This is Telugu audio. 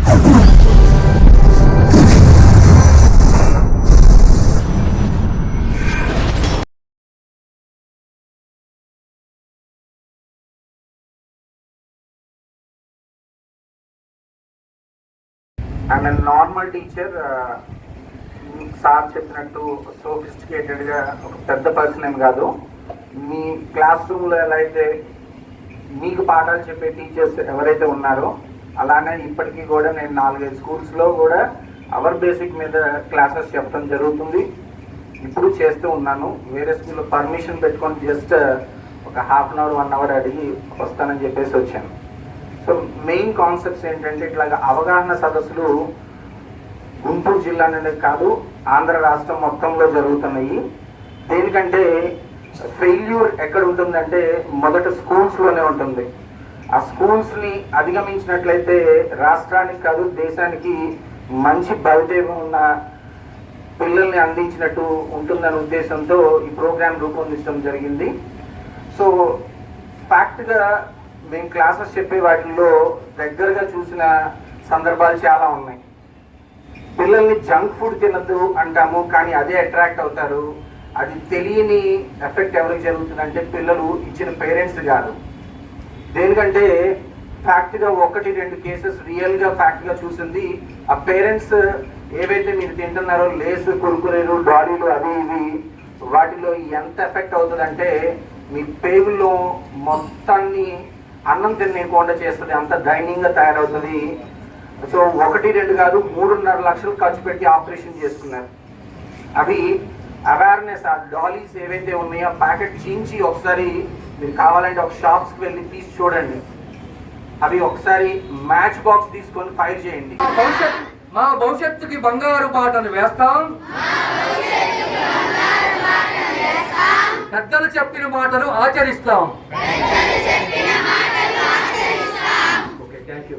I'm a normal teacher. Sir చెప్పినట్టు సోఫిస్టికేటెడ్గా ఒక పెద్ద పర్సన్ ఏం కాదు. మీ క్లాస్ రూమ్లో ఎలా అయితే మీకు పాఠాలు చెప్పే టీచర్స్ ఎవరైతే ఉన్నారో అలానే ఇప్పటికీ కూడా నేను 4-5 స్కూల్స్లో కూడా అవర్ బేసిక్ మీద క్లాసెస్ చెప్పడం జరుగుతుంది. ఇప్పుడు చేస్తూ ఉన్నాను. వేరే స్కూల్లో పర్మిషన్ పెట్టుకొని జస్ట్ ఒక హాఫ్ అన్ అవర్ 1 అవర్ అడిగి వస్తానని చెప్పేసి వచ్చాను. సో మెయిన్ కాన్సెప్ట్స్ ఏంటంటే ఇట్లాగా అవగాహన సదస్సులు గుంటూరు జిల్లా అనేది కాదు, ఆంధ్ర రాష్ట్రం మొత్తంలో జరుగుతున్నాయి. దేనికంటే ఫెయిల్యూర్ ఎక్కడ ఉంటుందంటే మొదట స్కూల్స్లోనే ఉంటుంది. ఆ స్కూల్స్ని అధిగమించినట్లయితే రాష్ట్రానికి కాదు దేశానికి మంచి భవితవ్యం ఉన్న పిల్లల్ని అందించినట్టు ఉంటుందనే ఉద్దేశంతో ఈ ప్రోగ్రాం రూపొందించడం జరిగింది. సో ఫ్యాక్ట్గా మేము క్లాసెస్ చెప్పే వాటిల్లో దగ్గరగా చూసిన సందర్భాలు చాలా ఉన్నాయి. పిల్లల్ని జంక్ ఫుడ్ తినద్దు అంటాము, కానీ అదే అట్రాక్ట్ అవుతారు. అది తెలియని ఎఫెక్ట్ ఎవరికి జరుగుతుందంటే పిల్లలు ఇచ్చిన పేరెంట్స్ కాదు. దేనికంటే ఫ్యాక్ట్గా 1-2 కేసెస్ రియల్గా ఫ్యాక్ట్గా చూసింది. ఆ పేరెంట్స్ ఏవైతే మీరు తింటున్నారో లేస్, కురుకురేలు, డాలీలు అవి ఇవి వాటిలో ఎంత ఎఫెక్ట్ అవుతుందంటే మీ పేగుల్లో మొత్తాన్ని అన్నం తినేయకుండా చేస్తుంది, అంత దైన్యంగా తయారవుతుంది. సో 1-2 కాదు 3.5 లక్షలు ఖర్చు పెట్టి ఆపరేషన్ చేసుకున్నారు. అవి అవేర్నెస్. ఆ డాలీస్ ఏవైతే ఉన్నాయో ఆ ప్యాకెట్ చించి ఒకసారి మీరు కావాలంటే ఒక షాప్స్కి వెళ్ళి తీసి చూడండి. అవి ఒకసారి మ్యాచ్ బాక్స్ తీసుకొని ఫైర్ చేయండి. మా భవిష్యత్తుకి బంగారు బాటలు వేస్తాం, పెద్దలు చెప్పిన మాటలు ఆచరిస్తాం. Okay, thank you.